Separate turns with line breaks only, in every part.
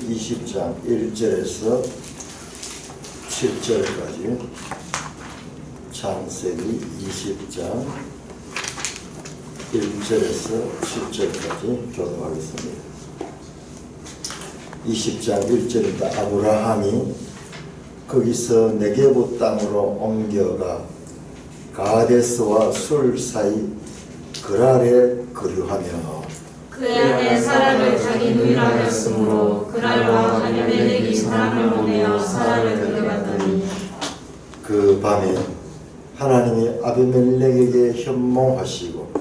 20장 1절에서 7절까지, 창세기 20장 1절에서 7절까지 교독하겠습니다. 20장 1절입니다. 아브라함이 거기서 네게부 땅으로 옮겨가 가데스와 술 사이 그랄에 거류하며
그의 아내 사라를 자기 누이라 하였으므로 그랄과 아비멜렉이 사람을 보내어 사라를 데려갔더니
그 밤에 하나님이 아비멜렉에게 현몽하시고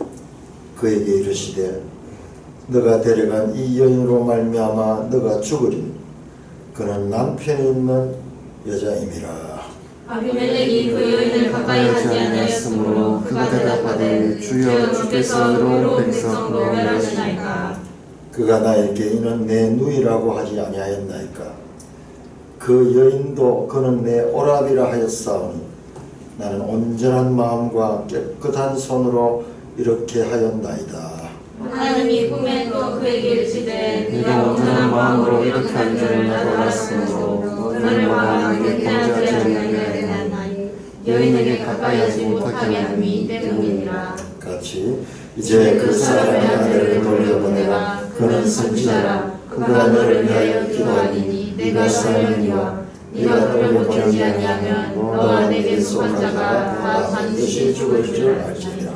그에게 이르시되 너가 데려간 이 여인으로 말미암아 너가 죽으리니 그는 남편이 있는 여자임이라.
아비멜렉이 그 여인을 가까이 하지 아니하였으므로 그가 대답하되 주여 주께서 의로운 백성으로 멸하시나이까.
그가 나에게 이는 내 누이라고 하지 아니하였나이까. 그 여인도 그는 내 오라비라 하였사오니 나는 온전한 마음과 깨끗한 손으로 이렇게 하였나이다.
하나님이 꿈에 또 그에게 이르시되 네가 온전한 마음으로 이렇게 한 줄을 나도 알았으므로 그날과 내게 대하지 아니하였나니 여인에게 가까이 하지 못하게 함이 때문이니라.
같이 이제 그 사람의 아내를 돌려보내라. 그는 선지자라. 그가 너를 위하여 기도하니 네가 살려니와 네가 돌려보내지 아니하면 너와 내게 속한 자가 다 반드시 죽을 줄 알지니라.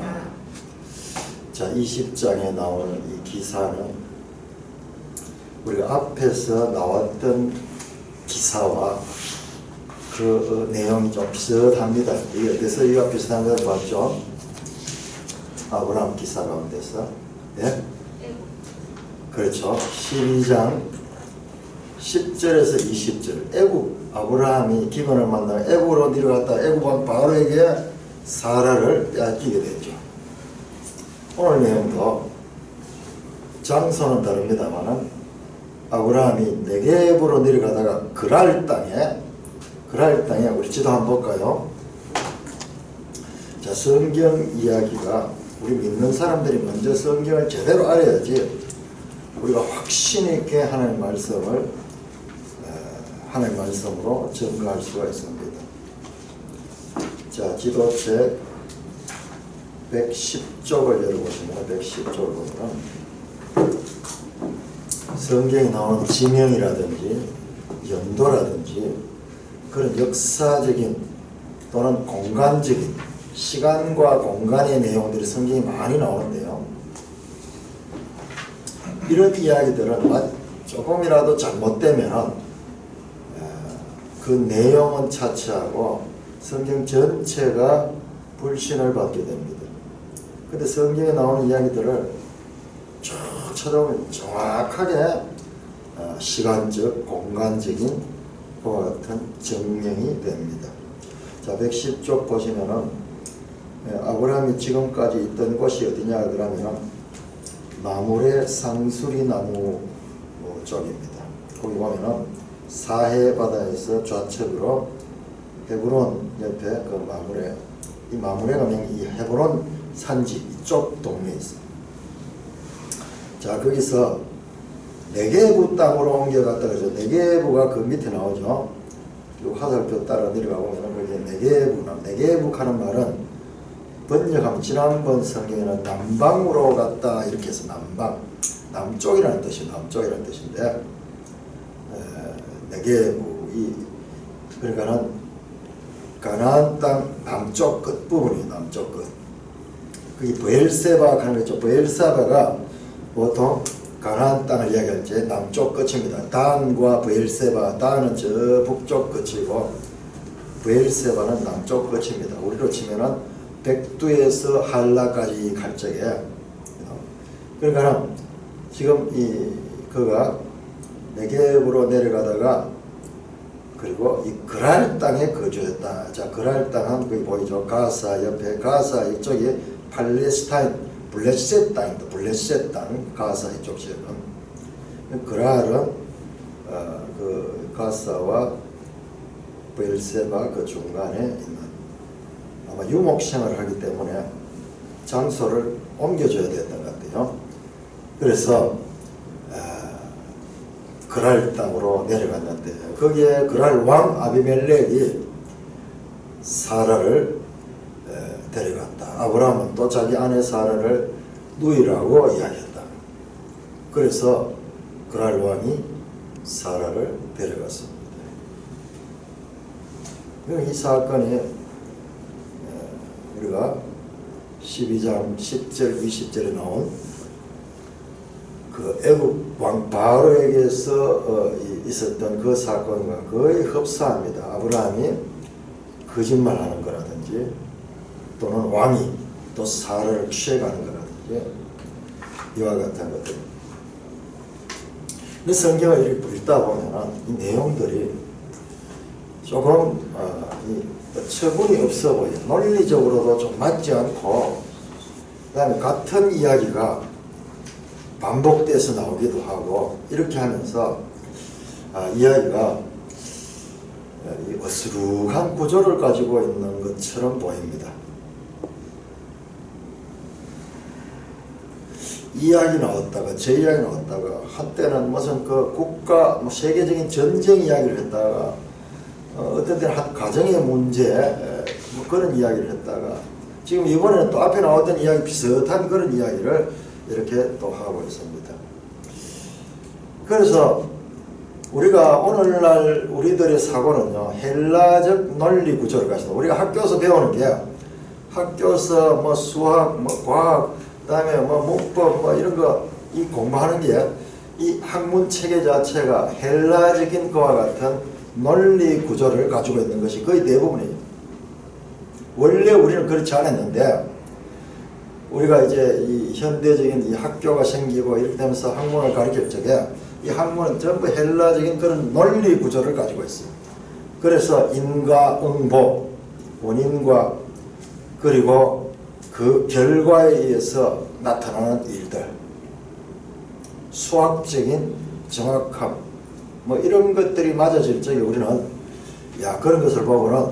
자, 20장에 나오는 이 기사는 우리가 앞에서 나왔던 기사와 그 내용이 좀 비슷합니다. 이게 어디서 이가 비슷한 걸 봤죠? 아브라함 기사 가운데서. 예? 그렇죠. 12장 10절에서 20절. 애굽, 아브라함이 기근을 만나 애굽으로 내려갔다 애굽 바로에게 사라를 빼앗기게 됐죠. 오늘 내용도 장소는 다릅니다만은 아브라함이 네게부로 내려가다가 그랄 땅에 우리 지도 한번 볼까요? 자, 성경 이야기가 우리 믿는 사람들이 먼저 성경을 제대로 알아야지 우리가 확신 있게 하나님 말씀으로 증거할 수가 있습니다. 자, 지도책 110쪽을 열어보시면 110쪽을 보면 성경에 나오는 지명이라든지 연도라든지 그런 역사적인 또는 공간적인 시간과 공간의 내용들이 성경에 많이 나오는데요. 이런 이야기들은 조금이라도 잘못되면 그 내용은 차치하고 성경 전체가 불신을 받게 됩니다. 근데 성경에 나오는 이야기들을 쭉 찾아보면 정확하게 시간적, 공간적인 그와 같은 증명이 됩니다. 자, 110쪽 보시면은 아브라함이 지금까지 있던 곳이 어디냐 그러면 마므레 상수리 나무 쪽입니다. 거기 보면은 사해 바다에서 좌측으로 헤브론 옆에 그 마므레, 이 마므레가 이 헤브론 산지 이쪽 동네에 있습니다. 자, 거기서 네게부 땅으로 옮겨갔다 그러죠. 네게부가 그 밑에 나오죠. 요 화살표 따라 내려가 보면 거기에 네게부 하는 말은 번역하면 지난번 성경에는 남방으로 갔다 이렇게 해서 남쪽이라는 뜻인데 네게부 그러니까는 가나안 땅 남쪽 끝 부분이에요. 남쪽 끝. 그게 브엘세바 하는 거죠. 브엘세바가 보통 가나안 땅을 이야기할 때 남쪽 끝입니다. 단과 브엘세바, 단은 저 북쪽 끝이고 브엘세바는 남쪽 끝입니다. 우리로 치면은 백두에서 할라까지 갈 적에 그러니까 지금 그가 네게부로 내려가다가 그리고 이 그랄 땅에 거주했다. 자, 그랄 땅은 거기 보이죠. 가사 옆에 가사 이쪽이 팔레스타인 블레셋 땅입니다. 블레셋 땅 가사 이쪽 지역은 그랄은 그 가사와 브엘세바 그 중간에 있는 아마 유목생활을 하기 때문에 장소를 옮겨줘야 됐던 것 같아요. 그래서 그랄 땅으로 내려갔는데 거기에 그랄 왕 아비멜렉이 사라를 데려갔다. 아브라함은 또 자기 아내 사라를 누이라고 이야기했다. 그래서 그랄 왕이 사라를 데려갔습니다. 이 사건이 우리가 12장 10절 20절에 나온 그 애굽 왕 바로에게서 있었던 그 사건과 거의 흡사합니다. 아브라함이 거짓말하는 거라든지 또는 왕이 또 사라를 취해가는 거라든지 이와 같은 것들. 근데 성경을 읽다 보면 이 내용들이 조금 처분이 없어 보여. 논리적으로도 좀 맞지 않고, 그 다음에 같은 이야기가 반복돼서 나오기도 하고, 이렇게 하면서 이야기가 어수룩한 구조를 가지고 있는 것처럼 보입니다. 이 이야기 나왔다가 저 이야기 나왔다가 한때는 무슨 그 국가 세계적인 전쟁 이야기를 했다가 어떤 때는 한 가정의 문제 뭐 그런 이야기를 했다가 지금 이번에는 또 앞에 나왔던 이야기 비슷한 그런 이야기를 이렇게 또 하고 있습니다. 그래서 우리가 오늘날 우리들의 사고는요, 헬라적 논리 구조를 가지고 우리가 학교에서 배우는 게 학교에서 뭐 수학, 뭐 과학, 그다음에 뭐 문법 뭐 이런 거 이 공부하는 게 이 학문 체계 자체가 헬라적인 것과 같은 논리 구조를 가지고 있는 것이 거의 대부분이에요. 원래 우리는 그렇지 않았는데 우리가 이제 이 현대적인 이 학교가 생기고 이렇게 되면서 학문을 가르칠 적에 이 학문은 전부 헬라적인 그런 논리 구조를 가지고 있어요. 그래서 인과응보, 원인과 그리고 그 결과에 의해서 나타나는 일들, 수학적인 정확함, 뭐 이런 것들이 맞아질 적에 우리는 야 그런 것을 보고는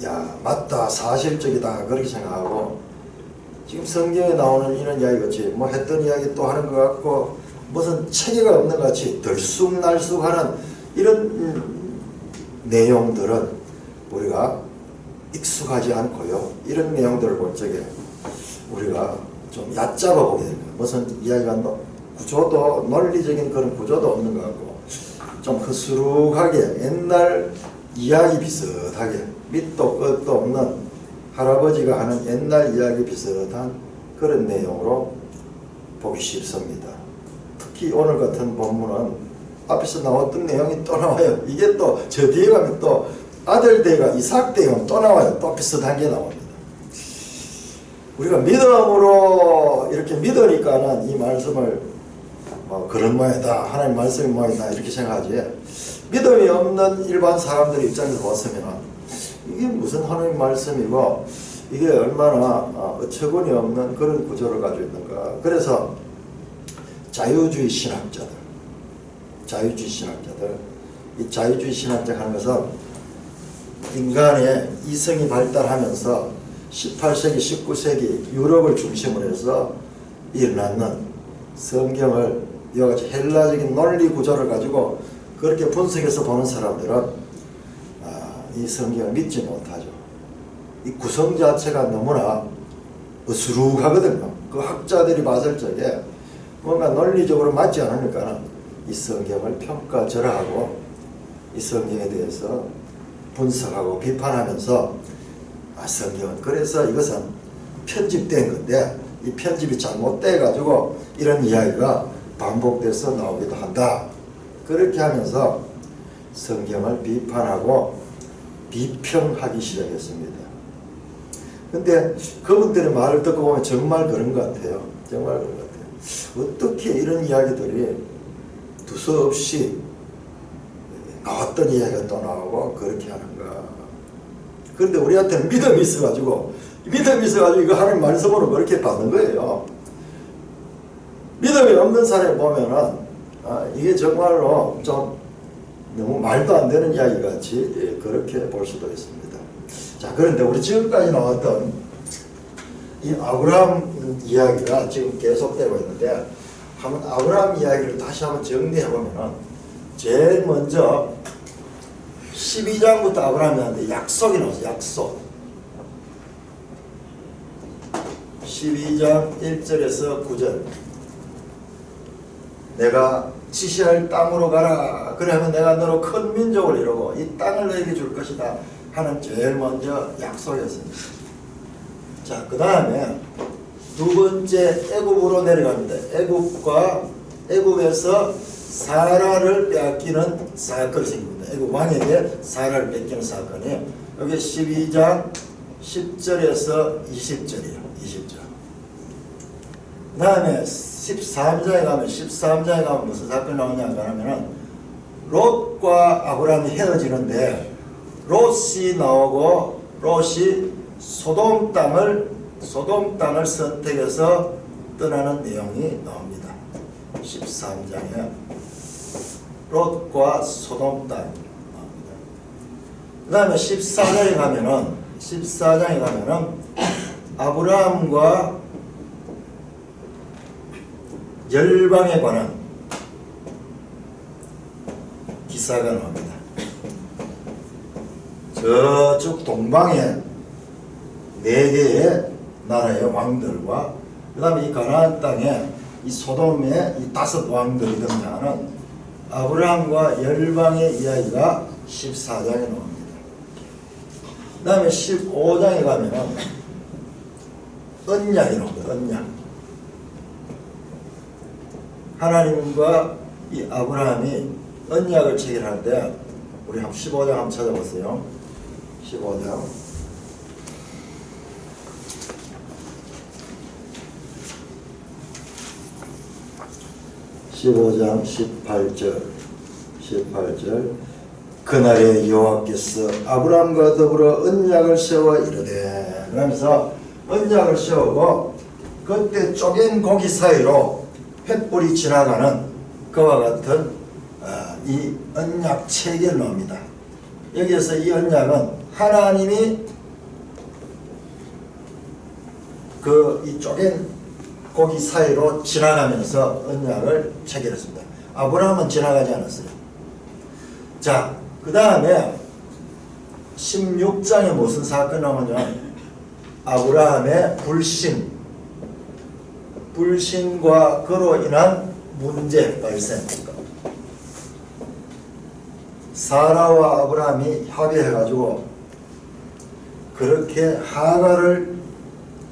야 맞다 사실적이다 그렇게 생각하고 지금 성경에 나오는 이런 이야기 같이 뭐 했던 이야기 또 하는 것 같고 무슨 체계가 없는 것 같이 들쑥날쑥하는 이런 내용들은 우리가 익숙하지 않고요. 이런 내용들을 볼 적에 우리가 좀 얕잡아 보게 됩니다. 무슨 이야기가 구조도 논리적인 그런 구조도 없는 것 같고 좀 허스룩하게 옛날 이야기 비슷하게 밑도 끝도 없는 할아버지가 하는 옛날 이야기 비슷한 그런 내용으로 보기 쉽습니다. 특히 오늘 같은 본문은 앞에서 나왔던 내용이 또 나와요. 이게 또 저 뒤에 가면 또 아들 대가 이삭 대가 또 나와요. 또 비슷한 게 나옵니다. 우리가 믿음으로 이렇게 믿으니까는 이 말씀을 그런 모양이다. 하나님 말씀이 모양이다. 이렇게 생각하지. 믿음이 없는 일반 사람들의 입장에서 봤으면 이게 무슨 하나님 말씀이고 이게 얼마나 어처구니 없는 그런 구조를 가지고 있는가. 그래서 자유주의 신학자들, 이 자유주의 신학자 하는 것은 인간의 이성이 발달하면서 18세기, 19세기 유럽을 중심으로 해서 일어나는 성경을 이와 같이 헬라적인 논리 구조를 가지고 그렇게 분석해서 보는 사람들은 이 성경을 믿지 못하죠. 이 구성 자체가 너무나 어수룩하거든요. 그 학자들이 봤을 적에 뭔가 논리적으로 맞지 않으니까 이 성경을 평가절하하고 이 성경에 대해서 분석하고 비판하면서 성경은 그래서 이것은 편집된 건데 이 편집이 잘못돼 가지고 이런 이야기가 반복돼서 나오기도 한다. 그렇게 하면서 성경을 비판하고 비평하기 시작했습니다. 근데 그분들의 말을 듣고 보면 정말 그런 것 같아요. 정말 그런 것 같아요. 어떻게 이런 이야기들이 두서없이 나왔던 이야기가 또 나오고 그렇게 하는가. 그런데 우리한테는 믿음이 있어가지고 이거 하나님 말씀으로 그렇게 받는 거예요. 믿음이 없는 사람이 보면은 이게 정말로 좀 너무 말도 안 되는 이야기 같이 그렇게 볼 수도 있습니다. 자, 그런데 우리 지금까지 나왔던 이 아브라함 이야기가 지금 계속되고 있는데 한번 아브라함 이야기를 다시 한번 정리해 보면은 제일 먼저 12장부터 아브라함한테 약속이 나왔어요. 약속. 12장 1절에서 9절. 내가 지시할 땅으로 가라. 그러면 내가 너로 큰 민족을 이루고 이 땅을 너에게 줄 것이다 하는 제일 먼저 약속이었습니다. 자, 그 다음에 두 번째 애굽으로 내려갑니다. 애굽에서 사라를 빼앗기는 사건이 생깁니다. 애굽 왕에게 사라를 뺏기는 사건이 여기 12장 10절에서 20절이에요. 20절. 그 다음에 13장에 가면 무슨 사건이 나오냐 하면은 롯과 아브라함이 헤어지는데 롯이 나오고 롯이 소돔 땅을 선택해서 떠나는 내용이 나옵니다. 13장에 롯과 소돔 땅 나옵니다. 그 다음에 14장에 가면은 아브라함과 열방에 관한 기사가 나옵니다. 저쪽 동방에 4개의 나라의 왕들과 그 다음에 이 가나안 땅에 이 소돔의 이 5 왕들이 등장하는 아브라함과 열방의 이야기가 14장에 나옵니다. 그 다음에 15장에 가면은 언약이 나옵니다. 언약. 하나님과 이 아브라함이 언약을 체결하는데 우리 15장 한번 찾아보세요. 15장 15장 18절 그날에 여호와께서 아브라함과 더불어 언약을 세워 이르되 그러면서 언약을 세우고 그때 쪼갠 고기 사이로 횃불이 지나가는 그와 같은 이 언약 체계를 넣습니다. 여기에서 이 언약은 하나님이 이 쪼갠 고기 사이로 지나가면서 언약을 체결했습니다. 아브라함은 지나가지 않았어요. 자, 그 다음에 16장에 무슨 사건이 나오냐면 아브라함의 불신과 그로 인한 문제 발생. 사라와 아브라함이 합의해가지고 그렇게 하가를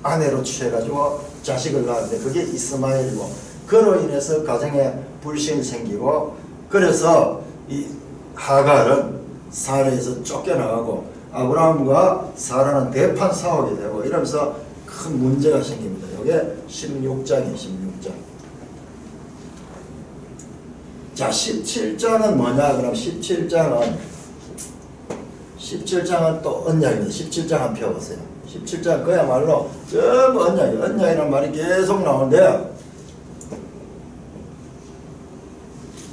아내로 취해가지고 자식을 낳았는데 그게 이스마엘이고 그로 인해서 가정에 불신이 생기고 그래서 이 하갈은 사라에서 쫓겨나가고 아브라함과 사라는 대판 싸우게 되고 이러면서 큰 문제가 생깁니다. 이게 16장이에요. 16장. 자, 17장은 뭐냐? 그럼 17장은 또 언약입니다. 17장 한번 펴보세요. 17장 그야말로 전부 언약이에요. 언약이라는 말이 계속 나오는데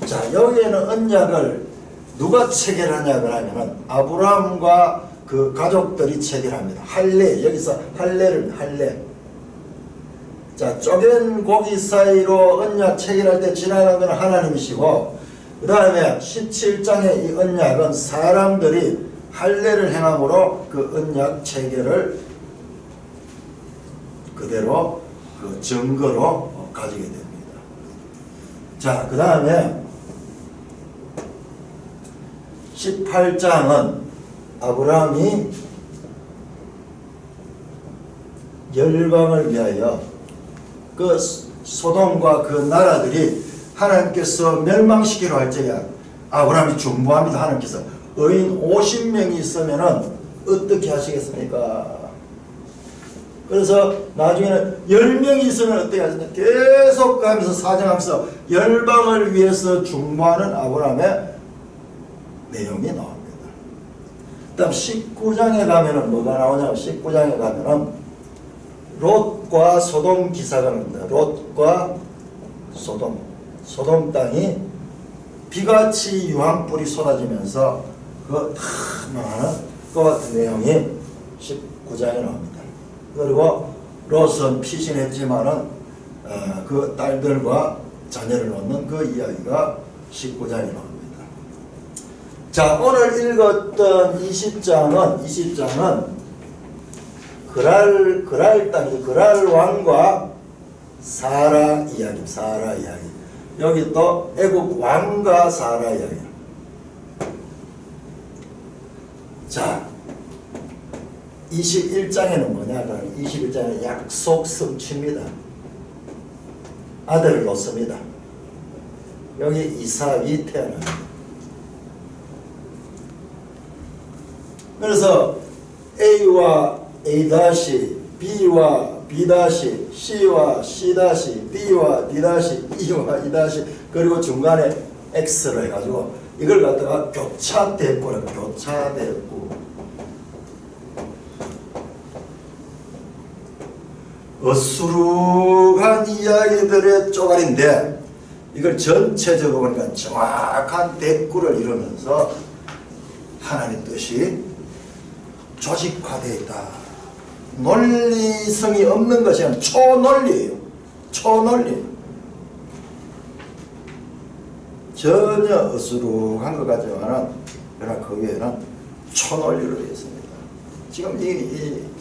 자, 여기에는 언약을 누가 체결하냐 그러면은 아브라함과 그 가족들이 체결합니다. 할례, 여기서 할례. 자, 쪼갠 고기 사이로 언약 체결할 때 지나간 건 하나님이시고 그 다음에 17장의 이 언약은 사람들이 할례를 행함으로 그 언약 체결을 그대로 그 증거로 가지게 됩니다. 자, 그 다음에 18장은 아브라함이 열방을 위하여 그 소돔과 그 나라들이 하나님께서 멸망시키려 할 적에 아브라함이 중보합니다. 하나님께서 의인 50명이 있으면은 어떻게 하시겠습니까? 그래서 나중에는 10명이 있으면 어떻게 하시냐? 계속 가면서 사정하면서 열방을 위해서 중보하는 아브라함의 내용이 나옵니다. 그 다음 19장에 가면은 뭐가 나오냐면 19장에 가면은 롯과 소돔 기사가 나옵니다. 롯과 소돔 땅이 비같이 유황불이 쏟아지면서 그 많은 것 같은 내용이 19장에 나옵니다. 그리고 롯은 피신했지만은 그 딸들과 자녀를 놓는 그 이야기가 19장에 나옵니다. 자, 오늘 읽었던 20장은 그랄 땅이 그랄 왕과 사라 이야기. 여기 또 애국 왕과 사라 이야기. 자, 21장에는 뭐냐? 21장에는 약속 성취입니다. 아들을 놓습니다. 여기 이삭이 태어납니다. 그래서 A와 A-, B와 B-, C와 C-, D와 D-, E와 E-, 그리고 중간에 X를 해가지고 이걸 갖다가 교차대꾸라. 교차대꾸. 어수룩한 이야기들의 쪼가리인데 이걸 전체적으로 보니까 정확한 대꾸를 이루면서 하나님 뜻이 조직화되어 있다. 논리성이 없는 것이 아니라 초논리예요. 초논리. 전혀 어수룩한 것 같지만은 그러나 거기에는 초논리로 되어 있습니다. 지금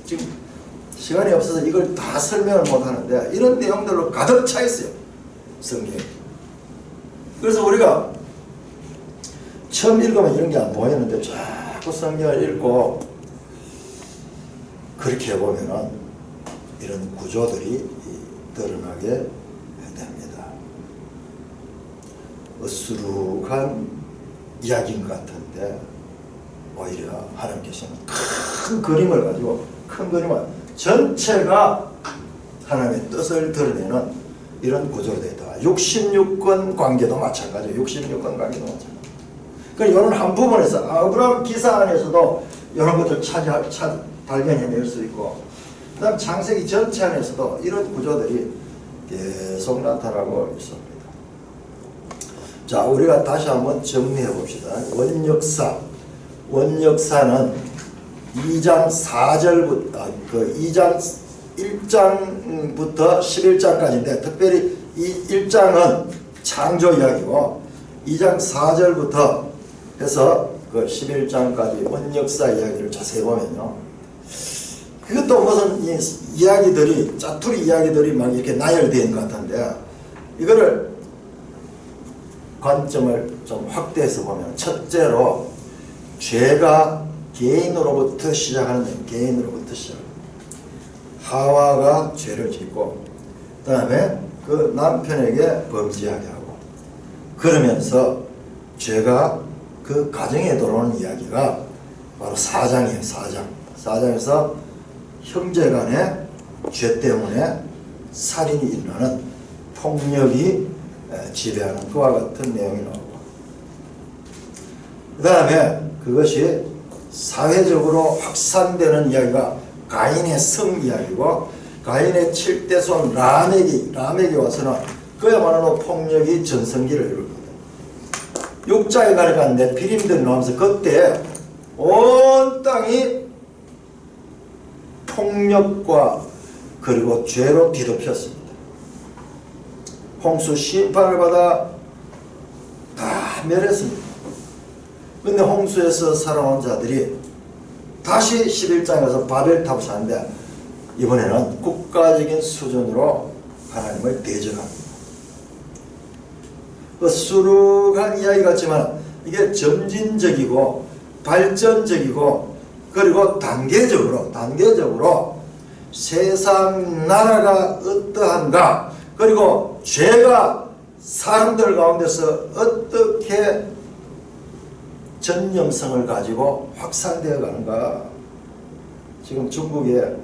지금 시간이 없어서 이걸 다 설명을 못 하는데 이런 내용들로 가득 차 있어요. 성경이. 그래서 우리가 처음 읽으면 이런 게 안 보이는데 자꾸 성경을 읽고 그렇게 해보면은 이런 구조들이 드러나게 됩니다. 어수룩한 이야기인 것 같은데 오히려 하나님께서는 큰 그림을 가지고 전체가 하나님의 뜻을 드러내는 이런 구조로 되어 있다. 66권 관계도 마찬가지예요. 66권 관계도 마찬가지예요. 그러니까 이런 한 부분에서 아브라함 기사 안에서도 이런 것들 발견해낼 수 있고 그 다음 창세기 전체 안에서도 이런 구조들이 계속 나타나고 있습니다. 자, 우리가 다시 한번 정리해 봅시다. 원역사는 2장 4절부터 2장 1장부터 11장까지인데 특별히 이 1장은 창조 이야기고 2장 4절부터 해서 그 11장까지 원역사 이야기를 자세히 보면요. 그것도 무슨 이야기들이 짜투리 이야기들이 막 이렇게 나열되어 있는 것 같은데 이거를 관점을 좀 확대해서 보면 첫째로 죄가 개인으로부터 시작하는 개인으로부터 시작. 하와가 죄를 짓고 그 다음에 그 남편에게 범죄하게 하고 그러면서 죄가 그 가정에 들어오는 이야기가 바로 4장이에요. 4장에서 형제간의 죄 때문에 살인이 일어나는 폭력이 지배하는 그와 같은 내용이 나오고 그 다음에 그것이 사회적으로 확산되는 이야기가 가인의 성 이야기고 가인의 7대손 라멕이 와서는 그야말로 폭력이 전성기를 이루거든요. 6장에 가니까 네피림들이 나오면서 그때 온 땅이 폭력과 그리고 죄로 뒤덮였습니다. 홍수 심판을 받아 다 멸했습니다. 근데 홍수에서 살아온 자들이 다시 11장에서 바벨탑을 사는데 이번에는 국가적인 수준으로 하나님을 대적합니다. 수룩한 이야기 같지만 이게 점진적이고 발전적이고 그리고 단계적으로 세상 나라가 어떠한가 그리고 죄가 사람들 가운데서 어떻게 전염성을 가지고 확산되어 가는가. 지금 중국에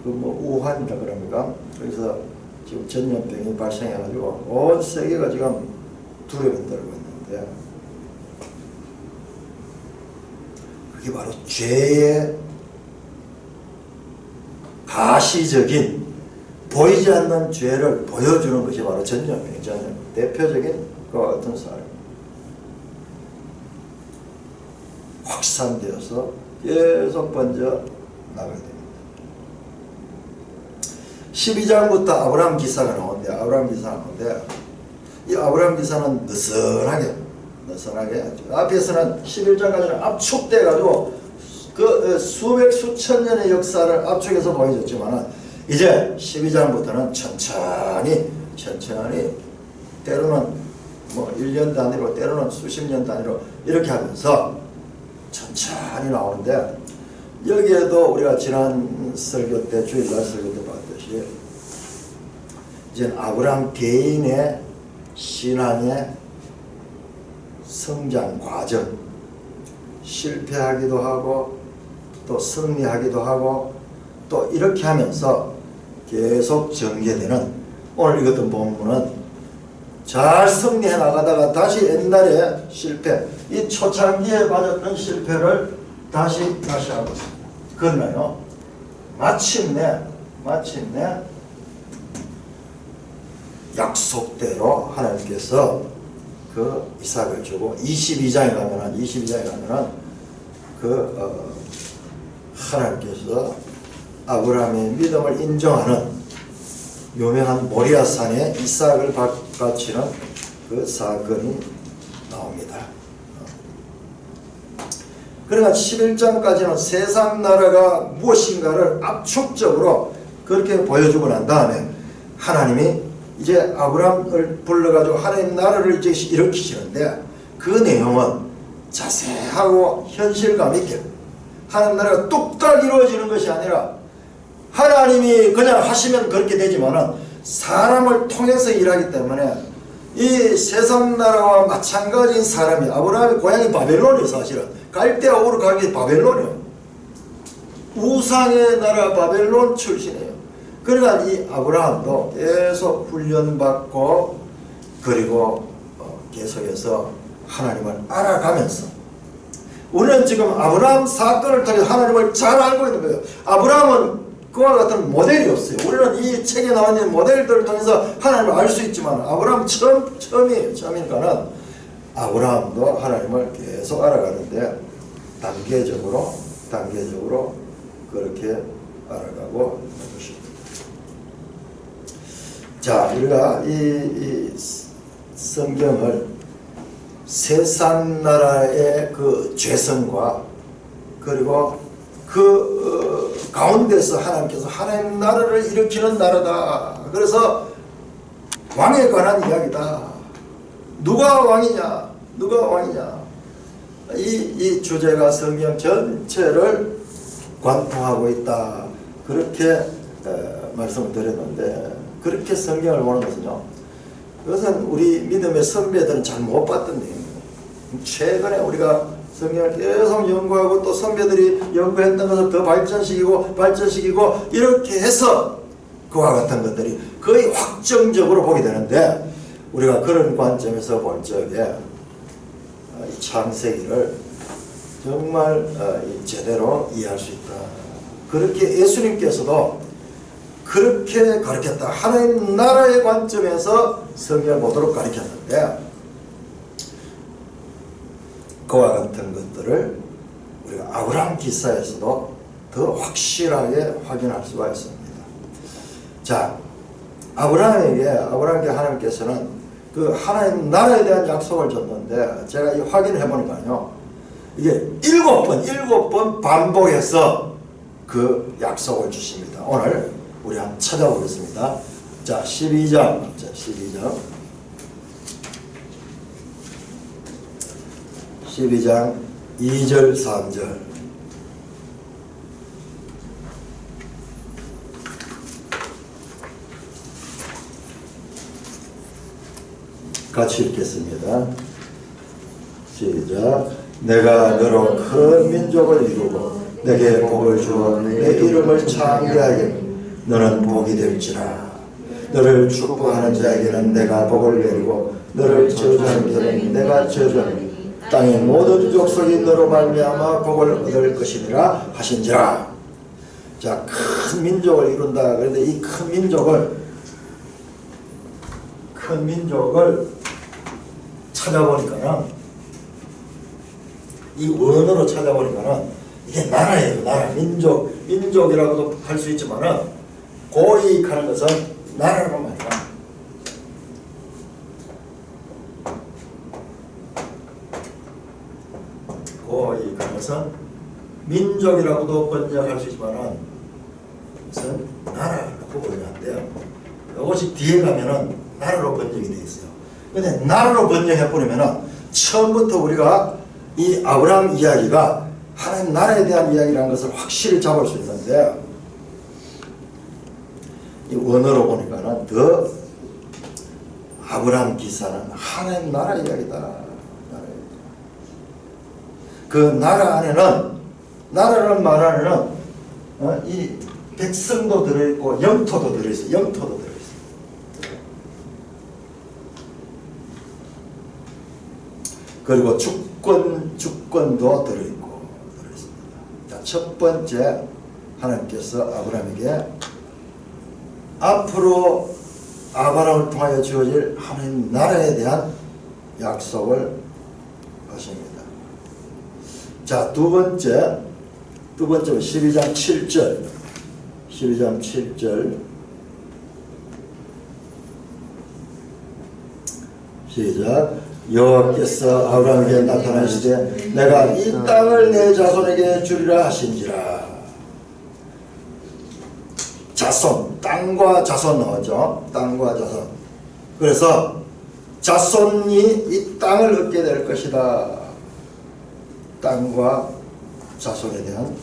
우한이라 그럽니까? 그래서 지금 전염병이 발생해가지고 온 세계가 지금 두려움을 떨고 있는데 그게 바로 죄의 가시적인 보이지 않는 죄를 보여주는 것이 바로 전염병. 대표적인 그 어떤 사람 확산되어서 계속 번져 나가게 됩니다. 12장부터 아브라함 기사가 나오는데 이 아브라함 기사는 느슨하게 느슨하게 앞에서는 11장까지는 압축돼가지고 그 수백 수천 년의 역사를 압축해서 보여줬지만은 이제 12장부터는 천천히 때로는 뭐 1년 단위로 때로는 수십 년 단위로 이렇게 하면서 천천히 나오는데, 여기에도 우리가 지난 설교 때 주일날 설교 때 봤듯이 이제 아브라함 개인의 신앙의 성장 과정, 실패하기도 하고 또 승리하기도 하고 또 이렇게 하면서 계속 전개되는, 오늘 읽었던 본문은 잘 승리해 나가다가 다시 옛날에 실패, 이 초창기에 맞았던 실패를 다시 하고 있습니다. 그러나요, 마침내 약속대로 하나님께서 그 이삭을 주고 22장에 가면은 하나님께서 아브라함의 믿음을 인정하는 유명한 모리아산에 이삭을 바치는 그 사건이 나옵니다. 그러니까 11장까지는 세상 나라가 무엇인가를 압축적으로 그렇게 보여주고 난 다음에 하나님이 이제 아브라함을 불러가지고 하나님 나라를 이제 일으키시는데, 그 내용은 자세하고 현실감 있게 하나님 나라가 뚝딱 이루어지는 것이 아니라, 하나님이 그냥 하시면 그렇게 되지만은 사람을 통해서 일하기 때문에 이 세상 나라와 마찬가지인 사람이, 아브라함의 고향이 바벨론이에요. 사실은 갈대아 우르 가기 바벨론이에요. 우상의 나라 바벨론 출신이에요. 그러니까 이 아브라함도 계속 훈련받고 그리고 계속해서 하나님을 알아가면서, 우리는 지금 아브라함 사건을 통해 하나님을 잘 알고 있는 거예요. 아브라함은 그와 같은 모델이 없어요. 우리는 이 책에 나와 있는 모델들을 통해서 하나님을 알 수 있지만, 아브라함 처음이니까는 아브라함도 하나님을 계속 알아가는데 단계적으로 그렇게 알아가고 있는 것입니다. 자, 우리가 이 성경을 세상 나라의 그 죄성과 그리고 그 가운데서 하나님께서 하나님 나라를 일으키는 나라다. 그래서 왕에 관한 이야기다. 누가 왕이냐? 이 주제가 성경 전체를 관통하고 있다. 그렇게 말씀을 드렸는데, 그렇게 성경을 보는 것은요, 그것은 우리 믿음의 선배들은 잘 못 봤던 내용이에요. 최근에 우리가 성경을 계속 연구하고 또 선배들이 연구했던 것을 더 발전시키고 이렇게 해서 그와 같은 것들이 거의 확정적으로 보게 되는데, 우리가 그런 관점에서 볼 적에 이 창세기를 정말 제대로 이해할 수 있다. 그렇게 예수님께서도 그렇게 가르쳤다. 하나님 나라의 관점에서 성경을 보도록 가르쳤는데, 그와 같은 것들을 우리가 아브라함 기사에서도 더 확실하게 확인할 수가 있습니다. 자, 아브라함에게 하나님께서는 그 하나님 나라에 대한 약속을 줬는데, 제가 이 확인을 해보니까요, 이게 7번 반복해서 그 약속을 주십니다. 오늘 우리 한번 찾아보겠습니다. 자, 12장 2절 3절 같이 읽겠습니다. 시작. 내가 너로 큰 민족을 이루고 내게 복을 주어 내 이름을 창대하게 너는 복이 될지라. 너를 축복하는 자에게는 내가 복을 내리고 너를 저주하는 자에게는 내가 저주하니 땅의 모든 족속이 너로 말미암아 복을 얻을 것이니라 하신지라. 자, 큰 민족을 이룬다. 그런데 이 큰 민족을 찾아보니까는, 이 원어로 찾아보니까는 이게 나라예요. 나라, 민족이라고도 할 수 있지만은 고익하는 것은 나라란 말이야. 그것은 민족이라고도 번역할 수 있지만은 무슨 나라라고 번역한대요. 이것이 뒤에 가면은 나라로 번역이 되어 있어요. 근데 나라로 번역해 버리면은 처음부터 우리가 이 아브라함 이야기가 하나님 나라에 대한 이야기라는 것을 확실히 잡을 수 있는데, 이 원어로 보니까는 더 아브라함 기사는 하나님 나라 이야기다. 그 나라 안에는, 나라라는 말 안에는 이 백성도 들어있고 영토도 들어있어요. 영토도 들어있어요. 그리고 주권도 들어있고 들어있습니다. 자, 첫 번째, 하나님께서 아브라함에게 앞으로 아브라함을 통하여 주어질 하나님 나라에 대한 약속을 하십니다. 자, 두 번째 12장 7절 12장 7절 시작. 여호와께서 아브라함에게 나타나시되 내가 이 땅을 내 자손에게 주리라 하신지라. 자손, 땅과 자손 나오죠. 땅과 자손. 그래서 자손이 이 땅을 얻게 될 것이다. 땅과 자손에 대한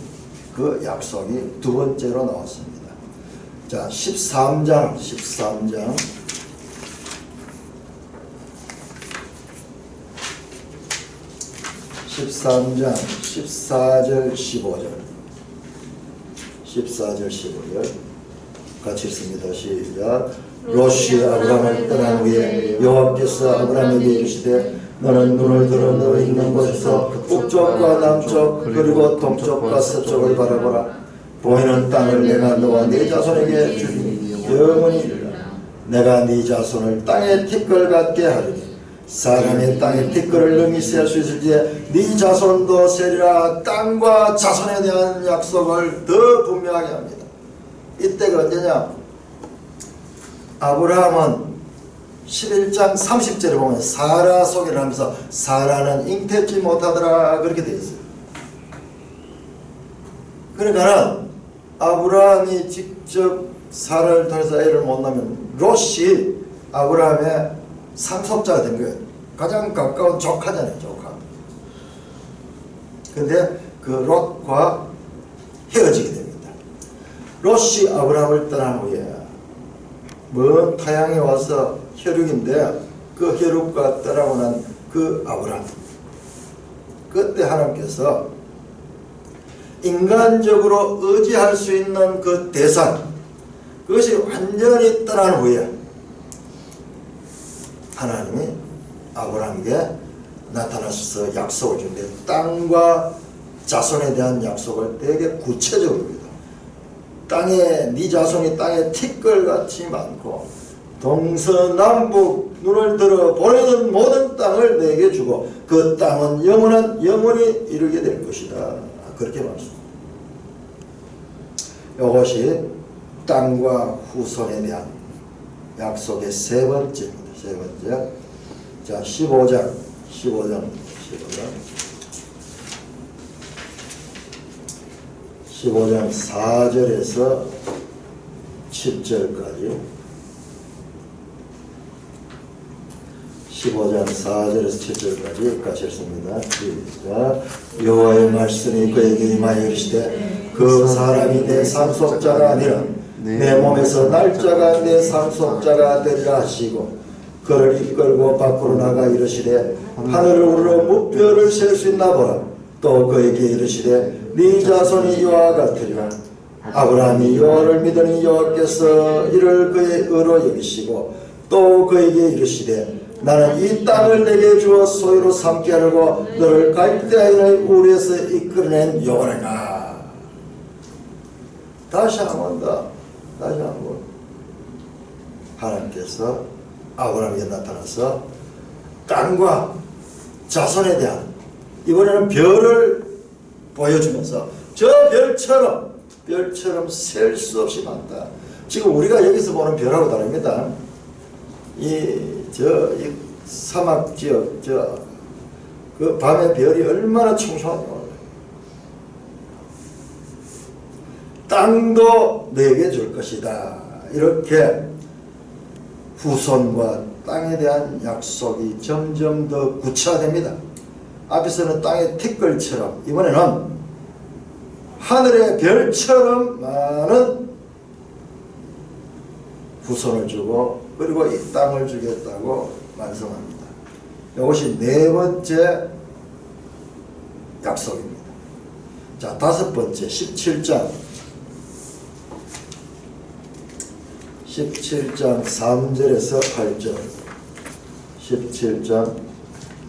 그 약속이 두 번째로 나왔습니다. 자, 13장 14절 15절 같이 읽습니다. 시작. 롯이 아브라함을 떠난 후에 여호와께서 아브라함에게 이르시되 너는 눈을 들어 너 있는 곳에서 북쪽과 남쪽 그리고 동쪽과 서쪽을 바라보라. 보이는 땅을 내가 너와 네 자손에게 주리니 영원히 이르라. 내가 네 자손을 땅의 티끌 같게 하리니 사람의 땅에 티끌을 능히 셀 수 있을지에 네 자손도 세리라. 땅과 자손에 대한 약속을 더 분명하게 합니다. 이때가 언제냐? 아브라함은 11장 30절에 보면 사라 소개를 하면서 사라는 잉태치 못하더라 그렇게 되어 있어요. 그러니까는 아브라함이 직접 사라를 통해서 애를 못 낳으면 롯이 아브라함의 상속자가 된 거예요. 가장 가까운 조카잖아요. 조카. 근데 그 롯과 헤어지게 됩니다. 롯이 아브라함을 떠난 후에 먼 타향에 와서 혈육인데 그 혈육과 떠나고 난 그 아브라함, 그때 하나님께서 인간적으로 의지할 수 있는 그 대상, 그것이 완전히 떠난 후에 하나님이 아브라함에게 나타나셔서 약속을 주는데 땅과 자손에 대한 약속을 되게 구체적으로 합니다. 땅에 네 자손이 땅에 티끌같이 많고 동서남북 눈을 들어 보이는 모든 땅을 내게 주고 그 땅은 영원히 이르게 될 것이다. 그렇게 말씀합니다. 이것이 땅과 후손에 대한 약속의 세 번째입니다. 세 번째. 자, 15장 4절에서 10절까지 15장 4절에서 7절까지 같이 읽습니다. 시작. 여호와의 말씀이 그에게 임하여 이르시되 그 사람이 내 상속자가 아니라 내 몸에서 날짜가 내 상속자가 되리라 하시고 그를 이끌고 밖으로 나가 이르시되 하늘을 우러러 무뼈를 셀 수 있나 보라. 또 그에게 이르시되 네 자손이 이와 같으리라. 아브라함이 여호와를 믿으니 여호와께서 이를 그의 의로 여기시고 또 그에게 이르시되 나는 이 땅을 내게 주어 소유로 삼게 하려고 너를 갈대아인의 우리에서 이끌어낸 여호와라. 다시 한번 하나님께서 아브라함에게 나타나서 땅과 자손에 대한 이번에는 별을 보여주면서 저 별처럼 셀 수 없이 많다. 지금 우리가 여기서 보는 별하고 다릅니다. 이 사막 지역, 그 그 밤의 별이 얼마나 청소하냐. 땅도 내게 줄 것이다. 이렇게 후손과 땅에 대한 약속이 점점 더 구체화됩니다. 앞에서는 땅의 티끌처럼, 이번에는 하늘의 별처럼 많은 후손을 주고 그리고 이 땅을 주겠다고 말씀합니다. 이것이 네 번째 약속입니다. 자, 다섯 번째 17장 3절에서 8절 17장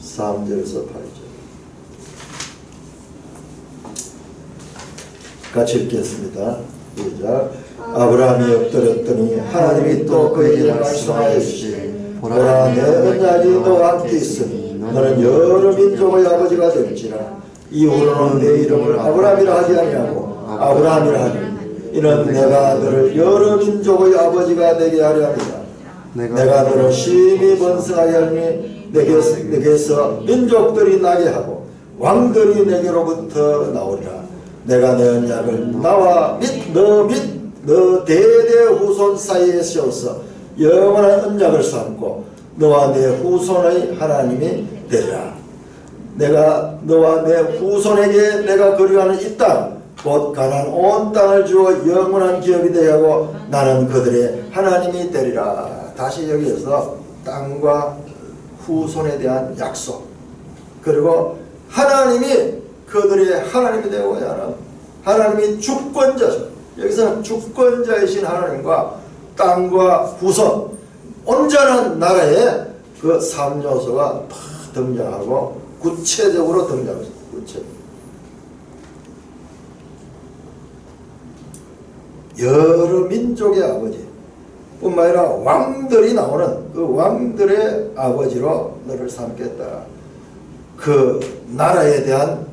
3절에서 8절 같이 읽겠습니다. 시작. 아브라함이 엎드렸더니 하나님이 또 그에게 말씀하여 이르시되 보라 내 언약이 너와 함께 있으니 너는 여러 민족의 아버지가 될지라. 이후로는 내 이름을 아브라함이라 하지 아니하고 아브라함이라 하니 이는 내가 너를 여러 민족의 아버지가 되게 하려 합니다. 내가 너를 심히 번성하게 하니 내게서 민족들이 나게 하고 왕들이 내게로부터 나오리라. 내가 내 언약을 나와 너 대대 후손 사이에 세워서 영원한 언약을 삼고 너와 내 후손의 하나님이 되리라. 내가 너와 내 후손에게 내가 거류하는 이 땅 곧 가나안 온 땅을 주어 영원한 기업이 되게 하고 나는 그들의 하나님이 되리라. 다시 여기에서 땅과 후손에 대한 약속, 그리고 하나님이 그들의 하나님이 되고 하는 하나님이 주권자죠. 여기서는 주권자이신 하나님과 땅과 후손, 온전한 나라의 그 3요소가 등장하고 구체적으로 등장합니다. 구체적으로. 여러 민족의 아버지 뿐만 아니라 왕들이 나오는 그 왕들의 아버지로 너를 삼겠다. 그 나라에 대한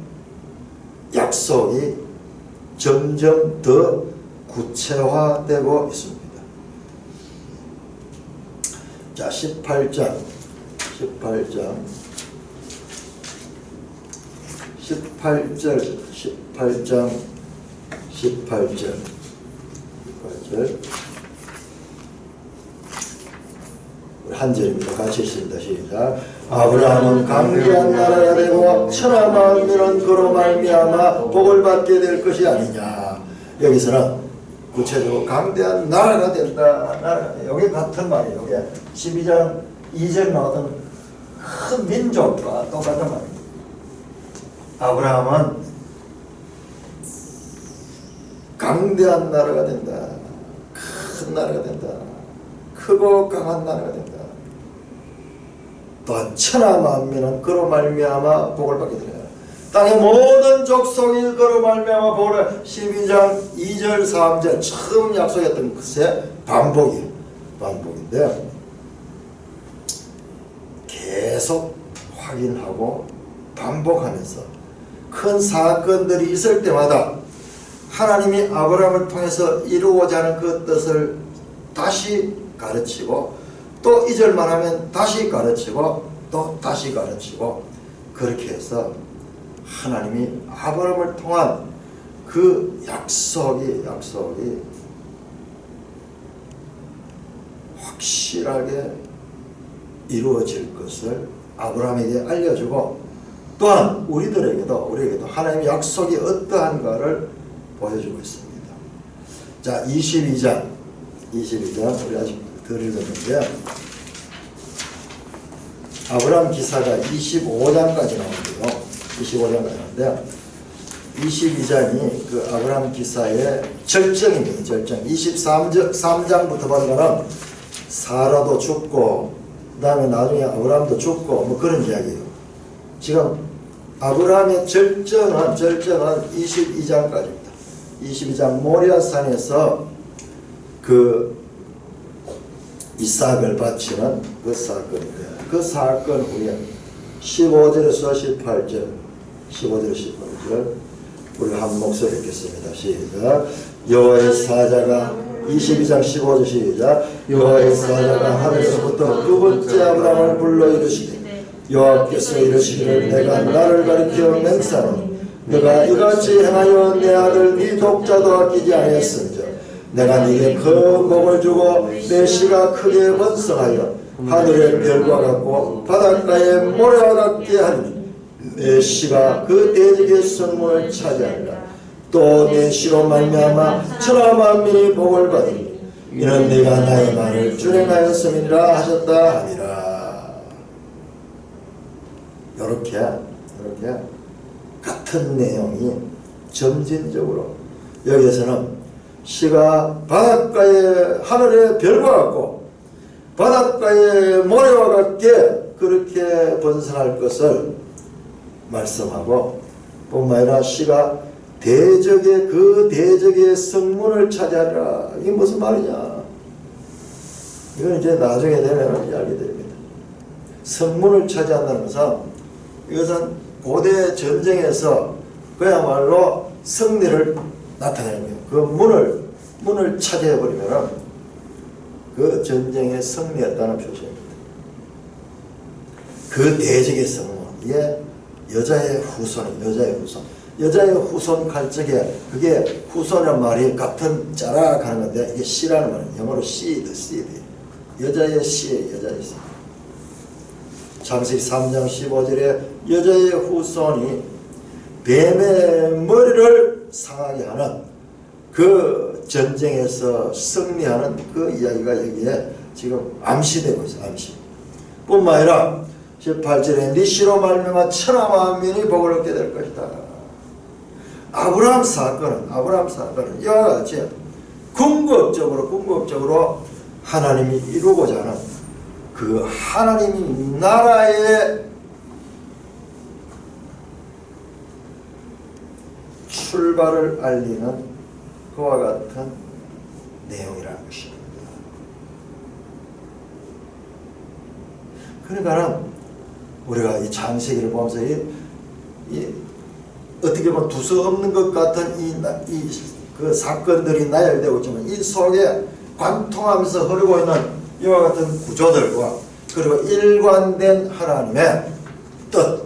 약속이 점점 더 구체화되고 있습니다. 자, 18장 1 절입니다. 같이 읽습니다. 시작. 아브라함은 강대한 나라가 되고 천하 만민은 그로 말미암아 복을 받게 될 것이 아니냐. 여기서는 구체적으로 강대한 나라가 된다. 여기 같은 말이에요. 여기 12장 2절 나오던 큰 민족과 똑같은 말입니다. 아브라함은 강대한 나라가 된다. 큰 나라가 된다. 크고 강한 나라가 된다. 또한 천하 만민은 그로 말미암아 복을 받게 되리라. 땅의 모든 족속이 그로 말미암아 복을. 12장 2절 3절 처음 약속했던 것의 반복인데 계속 확인하고 반복하면서 큰 사건들이 있을 때마다 하나님이 아브라함을 통해서 이루고자 하는 그 뜻을 다시 가르치고 또 잊을만 하면 다시 가르치고 또 다시 가르치고, 그렇게 해서 하나님이 아브라함을 통한 그 약속이 확실하게 이루어질 것을 아브라함에게 알려주고, 또한 우리에게도 하나님의 약속이 어떠한가를 보여주고 있습니다. 자, 22장 우리 아직 덜 읽었는데 아브라함 기사가 25장까지 나오는데요. 25장까지 나오는데 22장이 그 아브라함 기사의 절정입니다. 절정. 23장부터 보면 사라도 죽고 그 다음에 나중에 아브라함도 죽고 뭐 그런 이야기예요. 지금 아브라함의 절정은 22장까지입니다. 22장 모리아산에서 그 이삭을 바치는 그 사건인데, 그 사건 후에 15절에서 18절 우리 한 목소리 읽겠습니다. 시작. 여호와의 사자가 22장 15절 시작. 여호와의 사자가 하늘에서부터 두 번째 아브라함을 불러 이르시되 여호와께서 이르시기를 내가 나를 가리켜 맹세하노니 내가 이같이 행하여 내 아들 네 독자도 아끼지 아니했음즉 내가 네게 그 복을 주고 내 씨가 크게 번성하여 하늘의 별과 같고 바닷가의 모래와 같게 하리니 내 씨가 그 대적의 성문을 차지하리라. 또 내 씨로 말미암아 천하 만민이 복을 받으니 이는 내가 나의 말을 준행하였음이라 하셨다 하니라. 이렇게 같은 내용이 점진적으로 여기에서는 씨가 바닷가의 하늘의 별과 같고 바닷가의 모래와 같게 그렇게 번성할 것을 말씀하고 뿐만 아니라 씨가 대적의 성문을 차지하리라. 이게 무슨 말이냐? 이건 이제 나중에 되면 이야기 됩니다. 성문을 차지한다는 것은 이것은 고대 전쟁에서 그야말로 승리를 나타내는 거예요. 그 문을 차지해버리면 그 전쟁에 승리했다는 표시입니다. 그 대적의 성문, 이게 여자의 후손 갈적에 그게 후손이란 말이 같은 자락 하는 건데 이게 씨라는 말이에요. 영어로 seed. 여자의 씨예요. 여자의 씨. 창세기 3장 15절에 여자의 후손이 뱀의 머리를 상하게 하는 그 전쟁에서 승리하는 그 이야기가 여기에 지금 암시되고 있어요. 암시. 뿐만 아니라 18절에 네 씨로 말미암아 천하 만민이 복을 얻게 될 것이다. 아브라함 사건은 이와 같이 궁극적으로 하나님이 이루고자 하는 그 하나님 나라의 출발을 알리는 그와 같은 내용이라는 것입니다. 그러니까 우리가 이 창세기를 보면서 어떻게 보면 두서없는 것 같은 그 사건들이 나열되고 있지만 이 속에 관통하면서 흐르고 있는 이와 같은 구조들과 그리고 일관된 하나님의 뜻,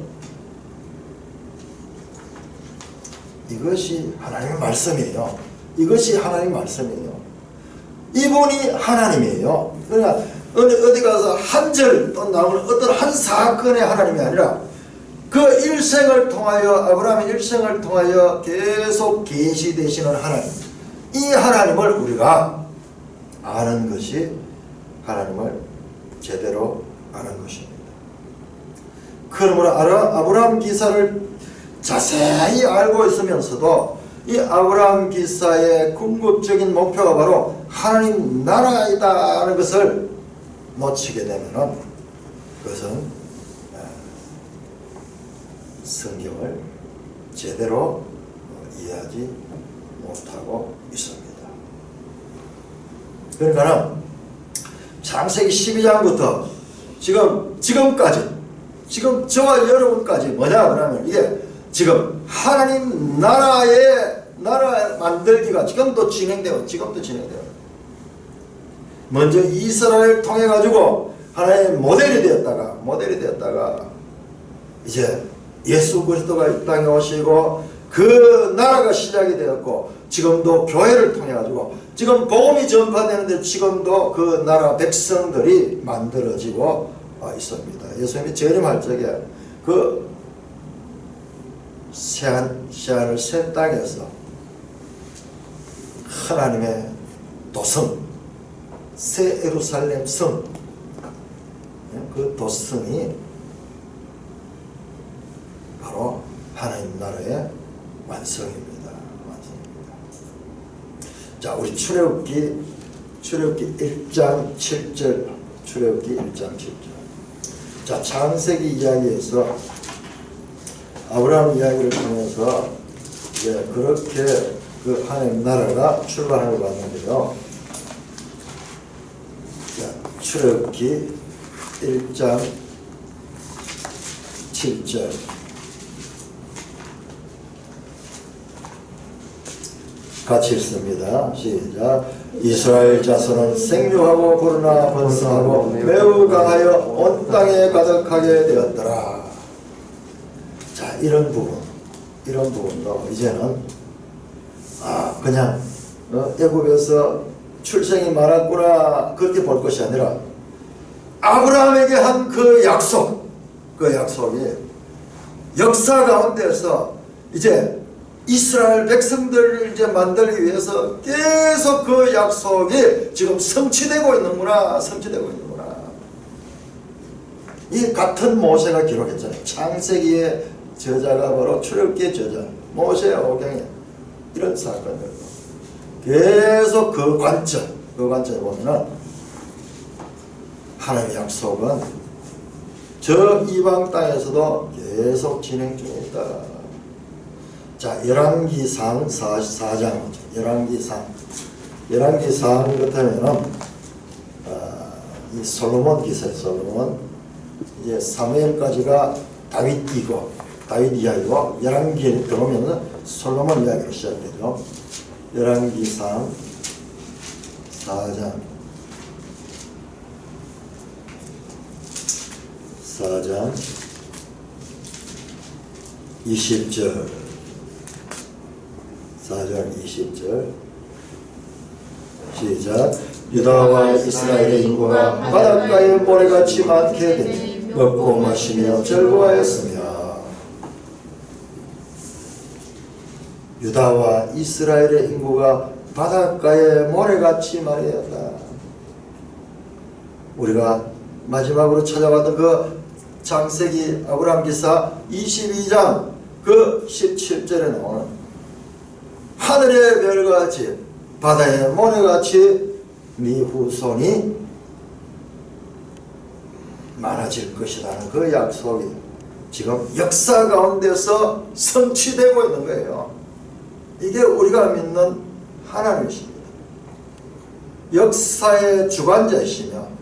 이것이 하나님의 말씀이에요. 이분이 하나님이에요. 그러니까 어디 가서 한 절 또 나오는 어떤 한 사건의 하나님이 아니라 그 일생을 통하여 아브라함의 일생을 통하여 계속 계시되시는 하나님, 이 하나님을 우리가 아는 것이 하나님을 제대로 아는 것입니다. 그러므로 아브라함 기사를 자세히 알고 있으면서도 이 아브라함 기사의 궁극적인 목표가 바로 하나님 나라이다는 것을 놓치게 되면 그것은 성경을 제대로 이해하지 못하고 있습니다. 그러니까 창세기 12장부터 지금까지 지금 저와 여러분까지 뭐냐 그러면 이게 지금 하나님 나라 만들기가 지금도 진행돼요. 먼저 이스라엘을 통해 가지고 하나의 모델이 되었다가 이제 예수 그리스도가 이 땅에 오시고 그 나라가 시작이 되었고 지금도 교회를 통해 가지고 지금 복음이 전파되는데 지금도 그 나라 백성들이 만들어지고 있습니다. 예수님이 재림할 적에 그 새하늘 새 땅에서 하나님의 도성 새 예루살렘 성, 그 도성이 바로 하나님 나라의 완성입니다. 자, 우리 출애굽기 1장 7절, 출애굽기 1장 7절. 자, 창세기 이야기에서 아브라함 이야기를 통해서 이제 그렇게 그 하나님 나라가 출발하는 걸 봤는데요. 자, 출애굽기 1장 7절. 같이 읽습니다. 시작. 이스라엘 자손은 생육하고 부르나 번성하고 매우 강하여 온 땅에 가득하게 되었더라. 자, 이런 부분도 이제는 그냥 애굽에서 출생이 많았구나 그렇게 볼 것이 아니라 아브라함에게 한 그 약속이 역사 가운데서 이제 이스라엘 백성들을 이제 만들기 위해서 계속 그 약속이 지금 성취되고 있는구나. 이 같은 모세가 기록했잖아요. 창세기의 저자가 바로 출애굽기의 저자 모세의 오경에 이런 사건들 계속 그 관점에 보면은 하나님의 약속은 저 이방 땅에서도 계속 진행 중에 있다. 자, 열왕기상 4장, 열왕기상 같으면은 이 솔로몬 기사에 이제 사무엘까지가 다윗 이야기고 열왕기에 들어오면은 솔로몬 이야기로 시작되죠. 열왕기상 4장 20절 4장 20절 시작. 유다와 이스라엘의 인구가 바닷가에 모래같이 많게 되니 먹고 마시며 즐거워하였으며. 유다와 이스라엘의 인구가 바닷가에 모래같이 많이 되었다. 우리가 마지막으로 찾아봤던 그 창세기 아브라함 기사 22장 그 17절에 나오는 하늘의 별같이 바다의 모래같이 네 후손이 많아질 것이라는 그 약속이 지금 역사 가운데서 성취되고 있는 거예요. 이게 우리가 믿는 하나님이십니다. 역사의 주관자이시며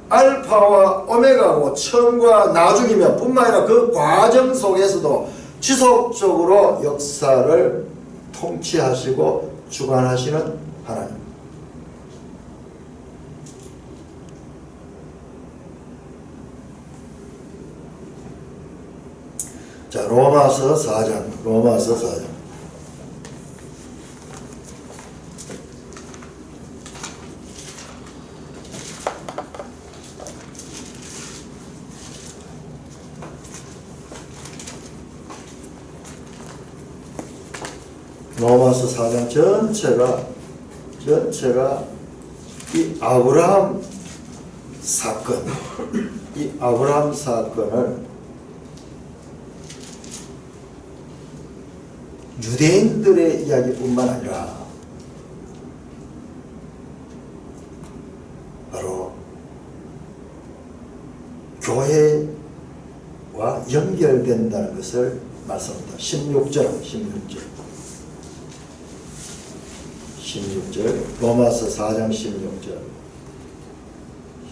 알파와 오메가고 처음과 나중이며 뿐만 아니라 그 과정 속에서도 지속적으로 역사를 통치하시고 주관하시는 하나님. 자, 로마서 4장 로마서 4장 전체가 이 아브라함 사건을 유대인들의 이야기뿐만 아니라 바로 교회와 연결된다는 것을 말씀합니다. 16절 로마서 4장 16절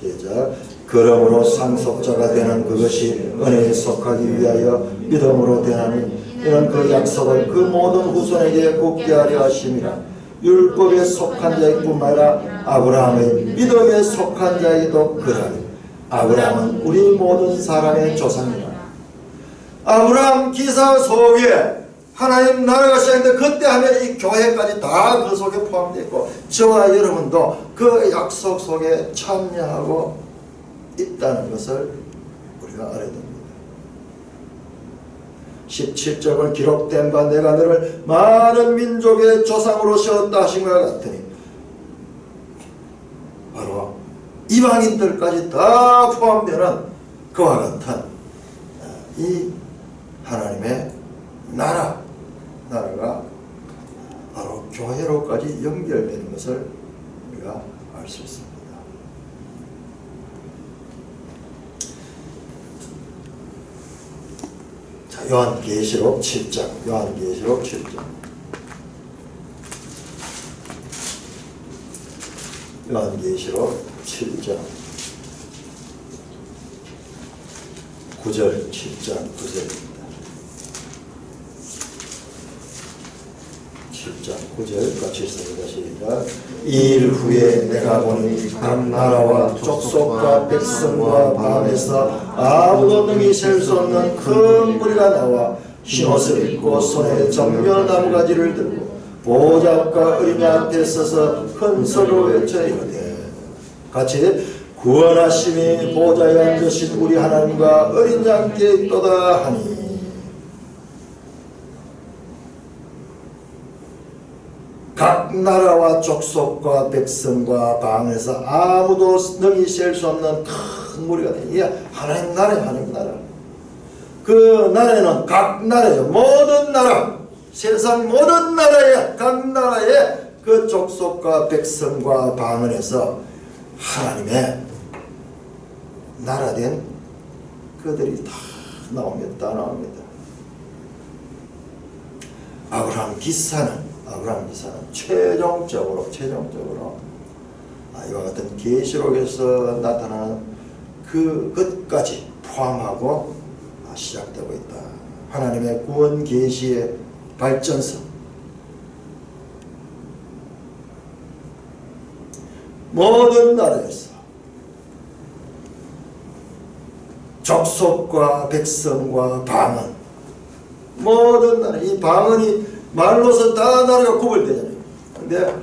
시작. 그러므로 상속자가 되는 그것이 은혜에 속하기 위하여 믿음으로 되나니 이는 그 약속을 그 모든 후손에게 굳게 하려 하심이라. 율법에 속한 자이뿐만 아니라 아브라함의 믿음에 속한 자에게도 그러하니 아브라함은 우리 모든 사람의 조상이라. 아브라함 기사 속에 하나님 나라가 시작했는데 그때 하면 이 교회까지 다 그 속에 포함되어 있고 저와 여러분도 그 약속 속에 참여하고 있다는 것을 우리가 알아야 됩니다. 17절은 기록된 바 내가 너를 많은 민족의 조상으로 세웠다 하신 것 같으니 바로 이방인들까지 다 포함되는 그와 같은 이 하나님의 나라가 바로 교회로까지 연결되는 것을 우리가 알 수 있습니다. 자, 요한계시록 7장 요한계시록 7장 9절 7장 9절입니다. 10장 9절 같이 읽습니다. 시작. 이일 후에 내가 보니 각 나라와 족속과 백성과 방에서 아무도 능히 셀 수 없는 큰 무리가 나와 흰옷을 입고 손에 정멸나무가지를 들고 보좌 앞과 어린이 앞에 서서 큰 소리로 외쳐 이르되 같이 구원하심이 보좌에 앉으신 우리 하나님과 어린 양께 있도다 하니 각 나라와 족속과 백성과 방에서 아무도 능히 셀 수 없는 큰 무리가 되니 하나님 나라예요. 하나님 나라. 그 나라에는 각 나라예요. 모든 나라, 세상 모든 나라에 각 나라의 그 족속과 백성과 방언에서 하나님의 나라된 그들이 다 나옵니다. 다 나옵니다. 아브라함 기사는 최종적으로 이와 같은 계시록에서 나타나는 그것까지 포함하고 시작되고 있다. 하나님의 구원 계시의 발전선. 모든 나라에서 족속과 백성과 방언, 모든 나라, 이 방언이 말로서 다 나라가 구별되잖아요. 근데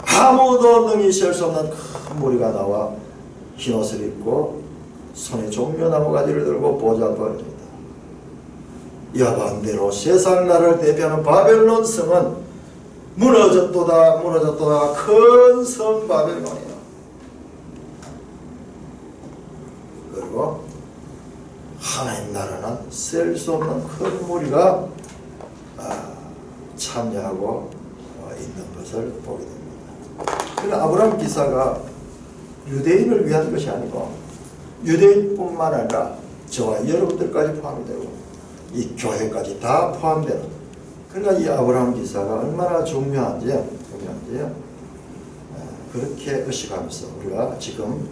아무도 능히 셀 수 없는 큰 무리가 나와 흰옷을 입고 손에 종려나무 가지를 들고 보좌 앞에 있습니다. 이와 반대로 세상 나라를 대표하는 바벨론 성은 무너졌도다 큰 성 바벨론이야. 그리고 하나님 나라는 셀 수 없는 큰 무리가 참여하고 있는 것을 보게 됩니다. 그러나 아브라함 기사가 유대인을 위한 것이 아니고 유대인뿐만 아니라 저와 여러분들까지 포함이 되고 이 교회까지 다 포함되는, 그러니까 이 아브라함 기사가 얼마나 중요한지 그렇게 의식하면서 우리가 지금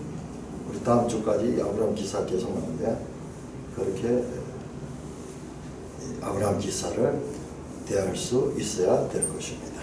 우리 다음 주까지 이 아브라함 기사 계속 나오는데 그렇게 아브라함 기사를 대할 수 있어야 될 것입니다.